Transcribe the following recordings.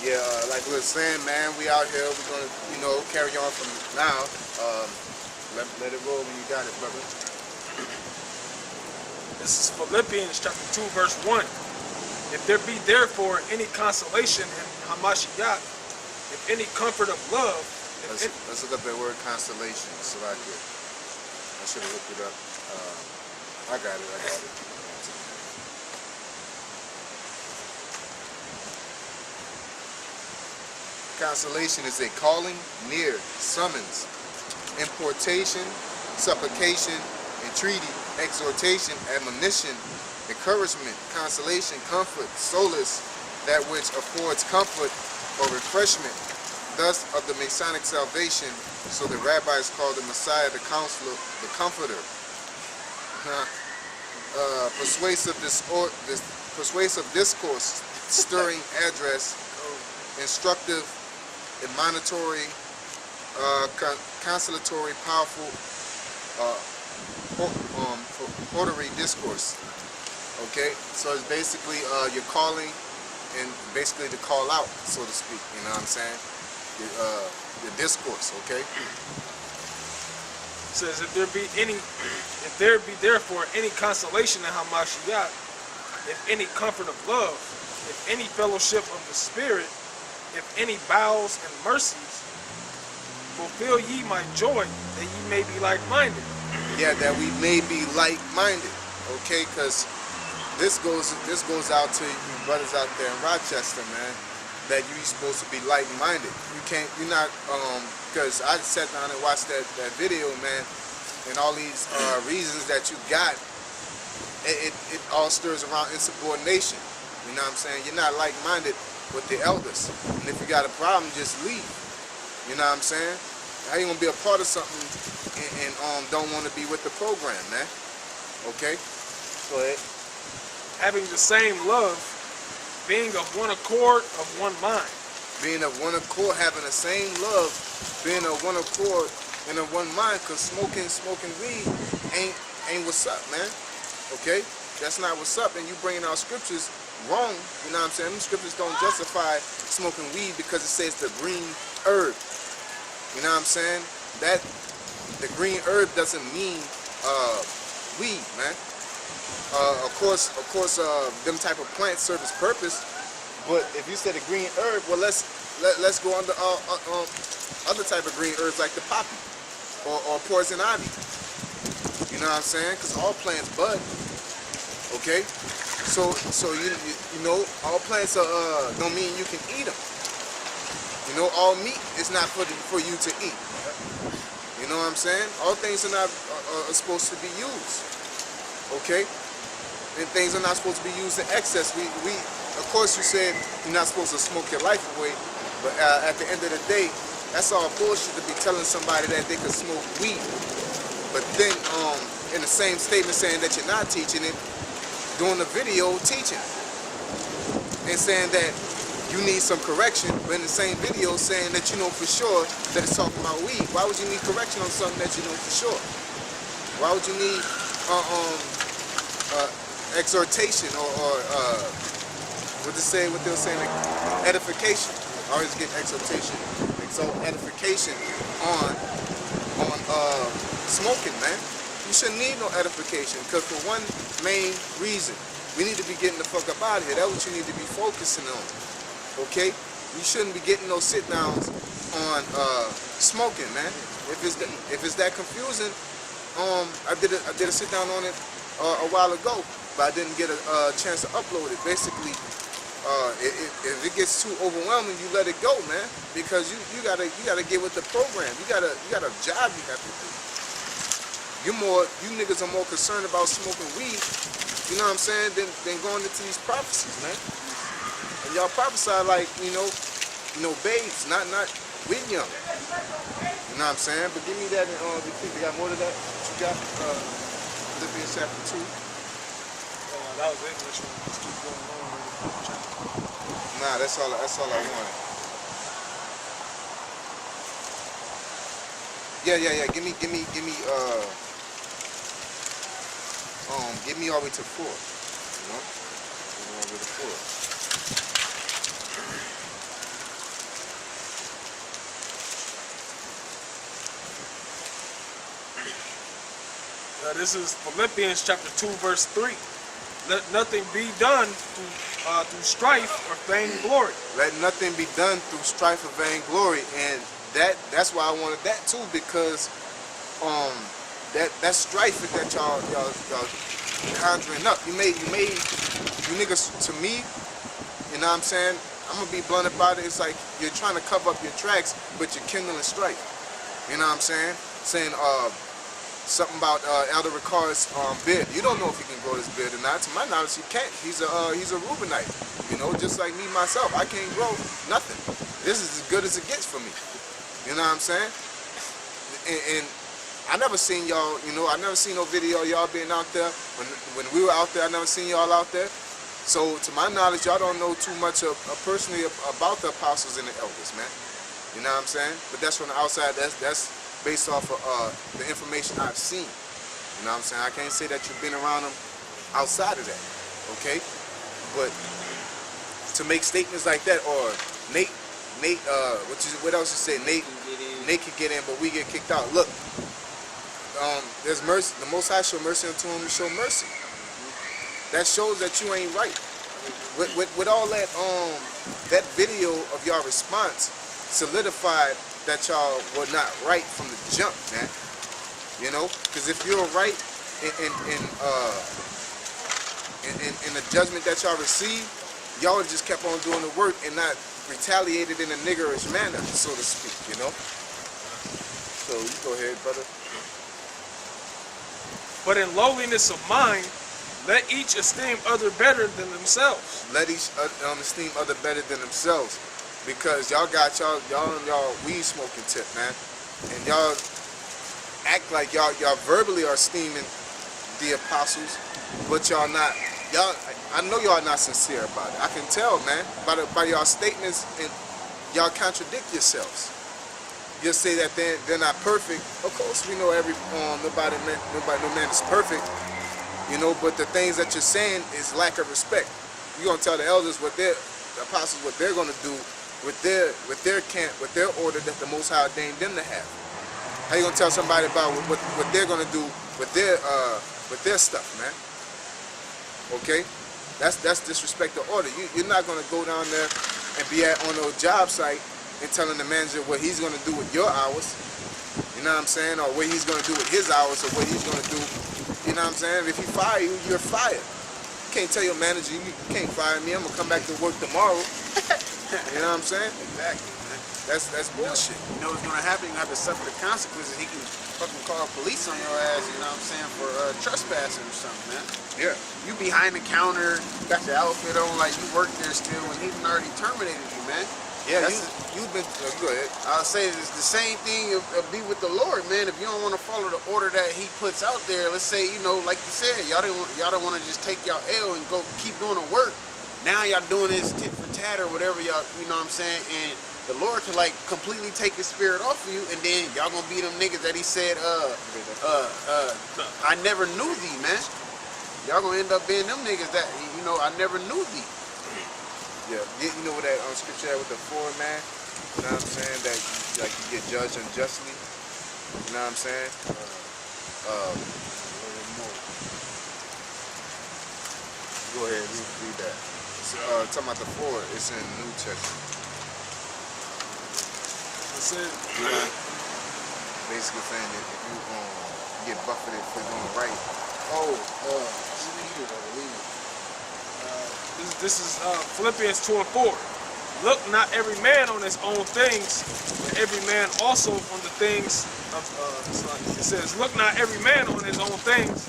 Yeah, like we were saying, man, we out here. We're gonna, carry on from now. Let it roll when you got it, brother. This is Philippians chapter 2, verse 1. If there be therefore any consolation in Hamashiach, if any comfort of love, let's look up that word constellation. So I should have looked it up. I got it. Consolation is a calling, near, summons, importation, supplication, entreaty, exhortation, admonition, encouragement, consolation, comfort, solace, that which affords comfort or refreshment, thus of the Masonic salvation. So the rabbis call the Messiah the Counselor, the Comforter. Persuasive discourse, stirring address, instructive, admonitory, consolatory, powerful, oratory discourse. Okay, so it's basically you're calling, and basically to call out, so to speak. You know what I'm saying? The discourse. Okay. It says, if there be therefore any consolation in Hamashiach, if any comfort of love, if any fellowship of the Spirit, if any bowels and mercies, fulfill ye my joy, that ye may be like-minded. Yeah, that we may be like-minded. Okay, because this goes out to you brothers out there in Rochester, man. That you're supposed to be like-minded. You're not, because I sat down and watched that video, man, and all these reasons that you got, it all stirs around insubordination. You know what I'm saying? You're not like-minded with the elders. And if you got a problem, just leave. You know what I'm saying? How you gonna be a part of something and don't want to be with the program, man? Okay? Go ahead. Having the same love, being of one accord, of one mind. Being of one accord, having the same love, being of one accord and of one mind, because smoking weed ain't what's up, man. Okay? That's not what's up, and you bringing out scriptures wrong. You know what I'm saying? Them scriptures don't justify smoking weed because it says the green herb. You know what I'm saying? That the green herb doesn't mean weed, man. Of course, them type of plants serve its purpose. But if you said a green herb, well, let's go under other type of green herbs like the poppy or poison ivy. You know what I'm saying? Because all plants bud. Okay, so you know all plants don't mean you can eat them. You know, all meat is not for you to eat. You know what I'm saying? All things are not supposed to be used. Okay, and things are not supposed to be used in excess. We of course you said you're not supposed to smoke your life away, but at the end of the day, that's all bullshit to be telling somebody that they can smoke weed. But then in the same statement saying that you're not teaching it, doing the video teaching it, and saying that you need some correction, but in the same video saying that you know for sure that it's talking about weed. Why would you need correction on something that you know for sure? Why would you need exhortation or what they were saying, edification? I always get exhortation, edification on smoking, man. You shouldn't need no edification, because for one main reason, we need to be getting the fuck up out of here. That's what you need to be focusing on. Okay? You shouldn't be getting no sit downs on smoking, man. If it's that confusing, I did a sit down on it a while ago, but I didn't get a chance to upload it. Basically, if it gets too overwhelming, you let it go, man, because you gotta get with the program. You got a job you have to do. You niggas are more concerned about smoking weed, you know what I'm saying, than going into these prophecies, man. And y'all prophesy like, you know, babes, not with young. You know what I'm saying? But give me that, you think you got more to that? What you got? Philippians chapter 2. That was English one. Let's keep going on. Nah, that's all I wanted. Yeah. Give me all the way to 4. You know? Give me all the way to 4. This is Philippians chapter 2, verse 3. Let nothing be done through strife or vainglory. Let nothing be done through strife or vainglory, and that's why I wanted that too, because that strife that y'all conjuring up. You niggas, to me, you know what I'm saying? I'm gonna be blunt about it. It's like you're trying to cover up your tracks, but you're kindling strife. You know what I'm saying? Saying something about Elder Ricard's beard. You don't know if he can grow this beard or not. To my knowledge, he can't. He's a Reubenite. You know, just like me myself. I can't grow nothing. This is as good as it gets for me. You know what I'm saying? And I never seen y'all. You know, I never seen no video of y'all being out there. When we were out there, I never seen y'all out there. So to my knowledge, y'all don't know too much personally about the apostles and the elders, man. You know what I'm saying? But that's from the outside. That's based off of the information I've seen. You know what I'm saying? I can't say that you've been around them outside of that, okay? But to make statements like that, or Nate, what else you say? Nate could get in, but we get kicked out. Look, there's mercy. The Most High show mercy unto whom He show mercy. That shows that you ain't right. With all that, that video of y'all response solidified that y'all were not right from the jump, man. You know, because if you're right in the judgment that y'all receive, y'all just kept on doing the work and not retaliated in a niggerish manner, so to speak. You know. So you go ahead, brother. But in lowliness of mind, let each esteem other better than themselves. Let each esteem other better than themselves. Because y'all got y'all weed smoking tip, man. And y'all act like y'all verbally are esteeming the apostles, but y'all not. I know y'all not sincere about it. I can tell, man, by y'all statements, and y'all contradict yourselves. You say that they're not perfect. Of course, we know no man is perfect. You know, but the things that you're saying is lack of respect. You're gonna tell the elders the apostles what they're gonna do with their camp, with their order that the Most High ordained them to have. How you gonna tell somebody about what they're gonna do with their stuff, man? Okay, that's disrespect to order. You're not gonna go down there and be on a job site and telling the manager what he's gonna do with your hours. You know what I'm saying? Or what he's gonna do with his hours, or what he's gonna do. You know what I'm saying? If he fire you, you're fired. You can't tell your manager, you can't fire me, I'm gonna come back to work tomorrow. You know what I'm saying? Exactly, man. That's bullshit. You know what's gonna happen? You have to suffer the consequences. He can fucking call police on your ass, you know what I'm saying, for trespassing or something, man. Yeah. You behind the counter, got your outfit on like you work there still, and he done already terminated you, man. Yeah, you've been, go ahead. I'll say it's the same thing of be with the Lord, man. If you don't want to follow the order that He puts out there, let's say, you know, like you said, y'all don't want to just take y'all L and go keep doing the work. Now y'all doing this tit for tat or whatever y'all, you know what I'm saying? And the Lord can like completely take His spirit off of you, and then y'all gonna be them niggas that He said, I never knew thee, man. Y'all gonna end up being them niggas that, you know, I never knew thee. Yeah, you know what that scripture had with the foreign man? You know what I'm saying? That like you get judged unjustly. You know what I'm saying? Go ahead, read that. It's, talking about the four, it's in the New Testament. That's it. Basically saying that if you get buffeted for doing right. This is Philippians 2 and 4. Look not every man on his own things, but every man also on the things of, it says, look not every man on his own things,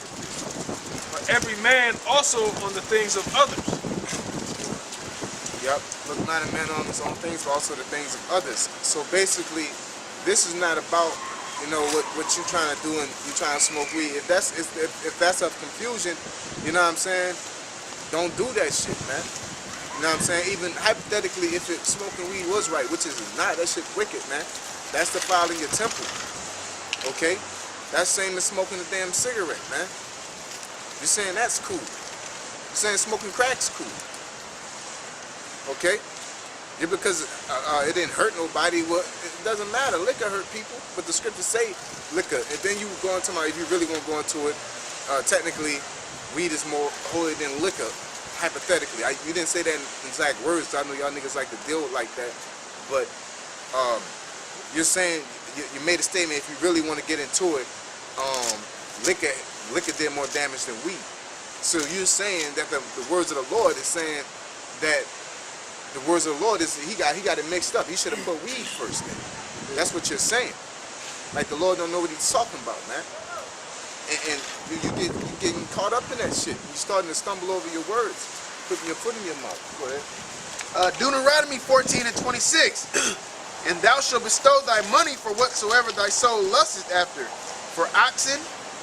but every man also on the things of others. Yep, look not a man on his own things, but also the things of others. So basically, this is not about, you know, what you trying to do and you trying to smoke weed. If that's of confusion, you know what I'm saying? Don't do that shit, man. You know what I'm saying? Even hypothetically, if smoking weed was right, which is not, that shit wicked, man. That's defiling your temple. Okay? That's same as smoking a damn cigarette, man. You're saying that's cool. You're saying smoking crack's cool. Okay? Yeah, because it didn't hurt nobody. Well, it doesn't matter. Liquor hurt people, but the scriptures say liquor. And then you go into if you really want to go into it, technically, weed is more holy than liquor. Hypothetically, you didn't say that in exact words. So I know y'all niggas like to deal like that, but you're saying you made a statement. If you really want to get into it, liquor did more damage than weed. So you're saying that the words of the Lord is saying that the words of the Lord is he got it mixed up. He should have put weed first. Then that's what you're saying. Like the Lord don't know what he's talking about, man. And you getting caught up in that shit. You're starting to stumble over your words, putting your foot in your mouth. Go ahead. Deuteronomy 14 and 26. And thou shalt bestow thy money for whatsoever thy soul lusteth after, for oxen,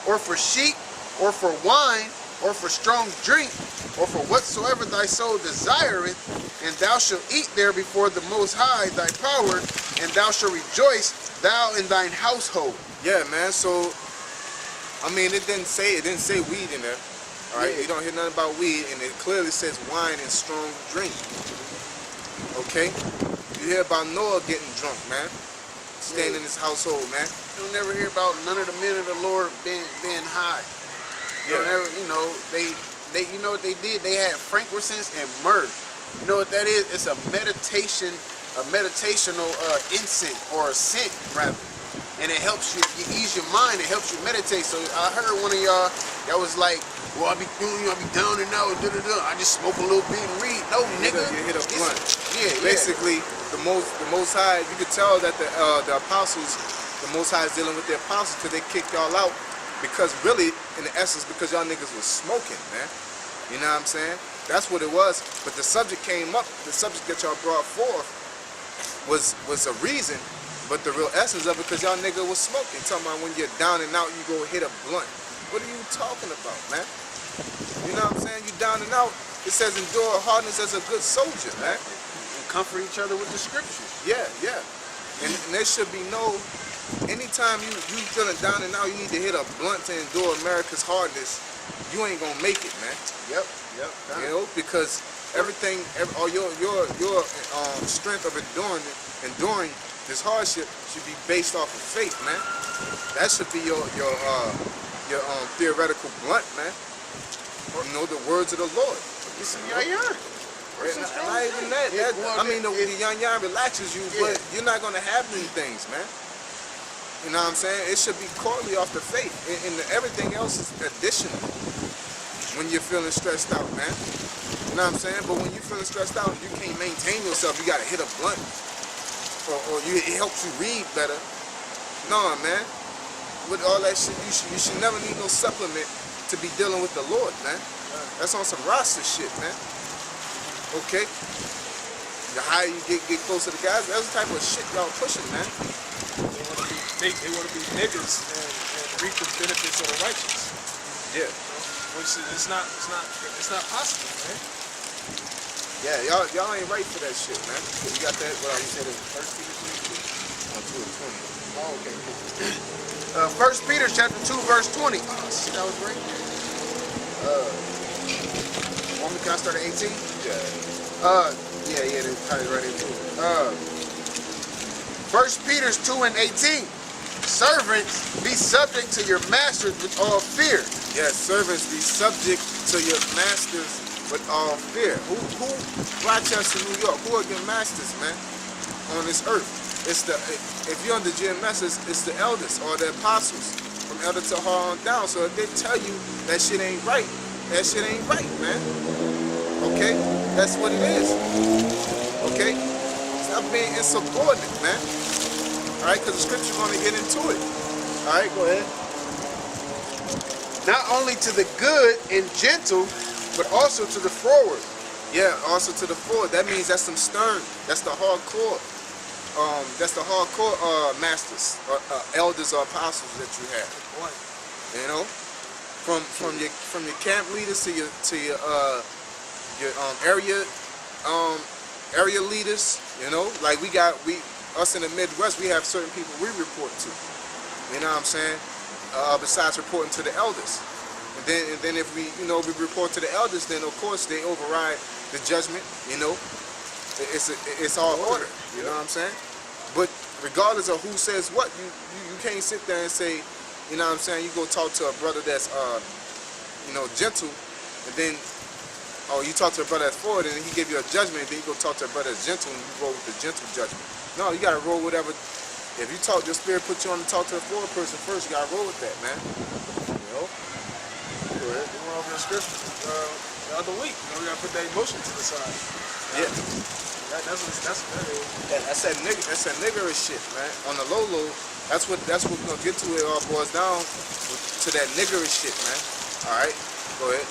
or for sheep, or for wine, or for strong drink, or for whatsoever thy soul desireth, and thou shalt eat there before the Most High thy power, and thou shalt rejoice, thou and thine household. Yeah, man. So, I mean, it didn't say weed in there. All right, you don't hear nothing about weed, and it clearly says wine and strong drink. Okay, you hear about Noah getting drunk, man, staying in his household, man. You'll never hear about none of the men of the Lord being high. You'll never, they you know what they did? They had frankincense and myrrh. You know what that is? It's a meditational incense, or a scent rather. And it helps you ease your mind. It helps you meditate. So I heard one of y'all that was like, well, I be down and out, I just smoke a little bit and read. No, nigga. You hit a blunt. Yeah. Basically, the Most High, you could tell that the apostles, the Most High is dealing with the apostles because they kicked y'all out. Because really, in the essence, because y'all niggas was smoking, man. You know what I'm saying? That's what it was. But the subject came up. The subject that y'all brought forth was a reason. But the real essence of it, because y'all nigga was smoking. Talking about when you're down and out, you go hit a blunt. What are you talking about, man? You know what I'm saying? You down and out. It says endure hardness as a good soldier, man. And comfort each other with the scriptures. Yeah. And there should be no... Anytime you feeling down and out, you need to hit a blunt to endure America's hardness. You ain't gonna make it, man. Yep. You know, because everything, all your strength of enduring this hardship should be based off of faith, man. That should be your theoretical blunt, man. You know, the words of the Lord. Get some yah-yah. Not even that. I mean, the yah-yah relaxes you, but you're not gonna have these things, man. You know what I'm saying? It should be quarterly off the faith, and everything else is additional. When you're feeling stressed out, man. You know what I'm saying? But when you're feeling stressed out, you can't maintain yourself. You gotta hit a blunt, or it helps you read better. No, man. With all that shit, you should never need no supplement to be dealing with the Lord, man. That's on some Rasta shit, man. Okay. The higher you get closer to God, that's the type of shit y'all pushing, man. They want to be niggas and reap the benefits of the righteous. Yeah. Which it's not possible, man. Yeah, y'all ain't right for that shit, man. You got that? What you said in 1 Peter 2 and 20. Oh, okay, cool. 1 Peter chapter 2, verse 20. Oh shit, that was great. Can I start at 18? Yeah. Yeah, they probably right into it. 1 Peter 2 and 18. Servants, be subject to your masters with all fear. Yes, servants, be subject to your masters with all fear. Who Rochester, New York, who are your masters, man, on this earth? If you're under GMS, it's the elders or the apostles, from elder to hard on down. So if they tell you that shit ain't right, that shit ain't right, man. Okay? That's what it is. Okay? Stop being insubordinate, man. Alright, because the scripture's going to get into it. Alright, go ahead. Not only to the good and gentle, but also to the forward. Yeah, also to the forward. That means that's some stern. That's the hardcore. That's the hardcore masters, elders or apostles that you have. You know, from your camp leaders to your area leaders. You know, like us in the Midwest, we have certain people we report to. You know what I'm saying? Besides reporting to the elders. And then if we report to the elders, then of course they override the judgment, it's all order. You know what I'm saying? But regardless of who says what, you can't sit there and say, you know what I'm saying, you go talk to a brother that's gentle, and then you talk to a brother that's forward and he give you a judgment, and then you go talk to a brother that's gentle and you roll with the gentle judgment. No, you gotta roll whatever. If you talk, your spirit put you on to talk to a forward person first, you gotta roll with that, man. You know? Go ahead. We went over the scriptures the other week. You know, we gotta put that emotion to the side. Yeah. That's what that is. That's that niggerish shit, man. On the low, that's what we're gonna get to. It all boils down to that niggerish shit, man. All right, go ahead.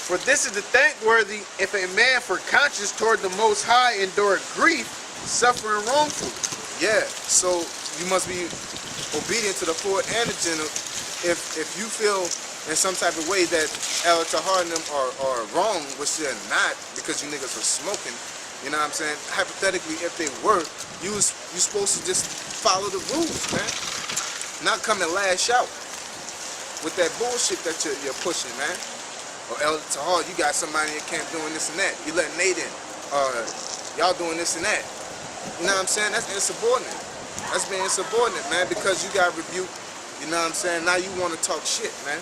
For this is the thankworthy if a man for conscience toward the Most High endure grief, suffering wrongfully. Yeah. So you must be obedient to the forward and the gentle. If you feel in some type of way that El Tahar and them are wrong, which they're not, because you niggas are smoking. You know what I'm saying? Hypothetically, if they were, you supposed to just follow the rules, man. Not come and lash out with that bullshit that you're pushing, man. Or El Tahar, you got somebody in your camp doing this and that. You letting Nate in. Y'all doing this and that. You know what I'm saying? That's insubordinate. That's being insubordinate, man, because you got rebuked. You know what I'm saying? Now you want to talk shit, man.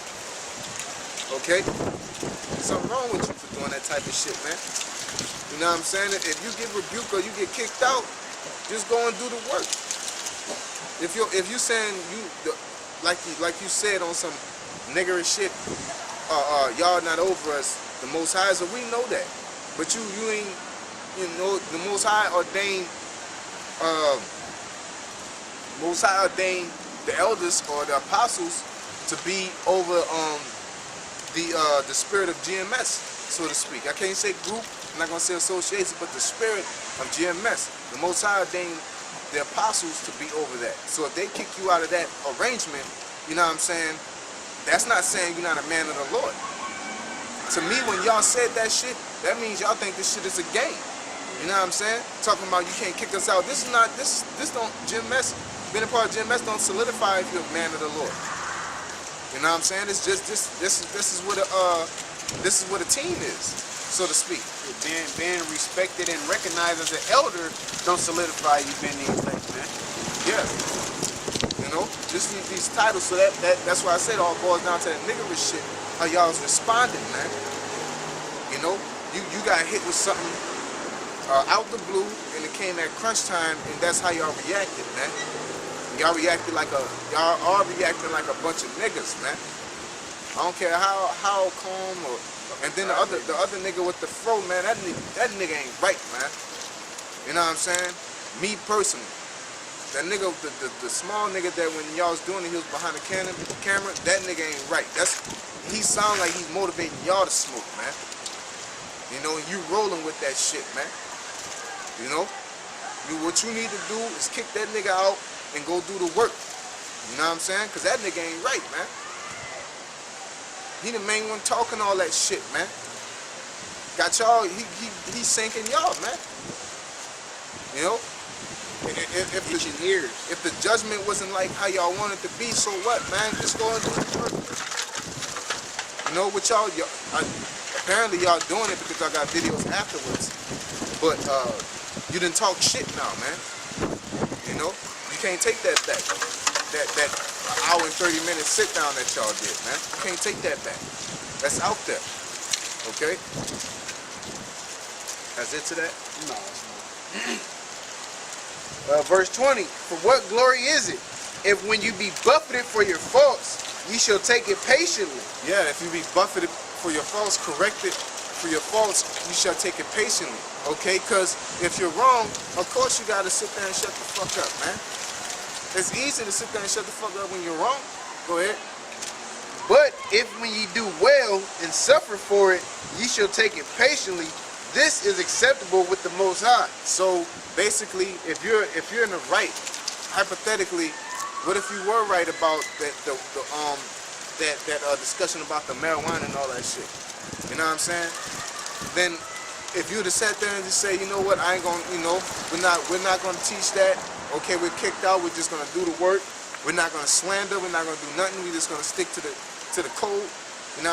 Okay? There's something wrong with you for doing that type of shit, man. You know what I'm saying? If you get rebuked or you get kicked out, just go and do the work. If you saying like you said on some niggerish shit, y'all not over us, the Most High, so we know that. But you ain't, you know, the Most High ordained the elders or the apostles to be over the spirit of GMS, so to speak. I can't say group, I'm not gonna say association, but the spirit of GMS. The Most High ordained the apostles to be over that. So if they kick you out of that arrangement, you know what I'm saying, that's not saying you're not a man of the Lord. To me, when y'all said that shit, that means y'all think this shit is a game. You know what I'm saying? Talking about you can't kick us out. This don't, GMS, being a part of GMS don't solidify if you're a man of the Lord. You know what I'm saying? It's just this is what a team is, so to speak. Being respected and recognized as an elder don't solidify you being the elect, man. Yeah. You know, just these titles. So that's why I said it all boils down to that niggerish shit. How y'all was responding, man. You know, you got hit with something out the blue, and it came at crunch time, and that's how y'all reacted, man. Y'all are reacting like a bunch of niggas, man. I don't care how calm or. And then the other nigga with the fro, man, that nigga ain't right, man. You know what I'm saying? Me personally, that nigga, the small nigga that when y'all was doing it, he was behind the camera. That nigga ain't right. He sound like he's motivating y'all to smoke, man. You know, you rolling with that shit, man. You know, what you need to do is kick that nigga out and go do the work. You know what I'm saying? Because that nigga ain't right, man. He the main one talking all that shit, man. Got y'all, he sinking y'all, man. You know? If the judgment wasn't like how y'all want it to be, so what, man? Just go and do the work. You know what y'all apparently y'all doing it because y'all got videos afterwards. But you didn't talk shit now, man. You know? You can't take that back. That hour and 30 minute sit down that y'all did, man. You can't take that back. That's out there. Okay? That's it to that? No. Verse 20. For what glory is it, if when you be buffeted for your faults, ye shall take it patiently? Yeah, if you be buffeted for your faults, corrected for your faults, you shall take it patiently. Okay? Because if you're wrong, of course you gotta sit there and shut the fuck up, man. It's easy to sit there and shut the fuck up when you're wrong. Go ahead. But if when ye do well and suffer for it, ye shall take it patiently, this is acceptable with the Most High. So basically, if you're in the right, hypothetically, what if you were right about that discussion about the marijuana and all that shit? You know what I'm saying? Then if you'd have sat there and just say, you know what, I ain't gonna, you know, we're not gonna teach that. Okay, we're kicked out. We're just gonna do the work. We're not gonna slander. We're not gonna do nothing. We're just gonna stick to the code. You know.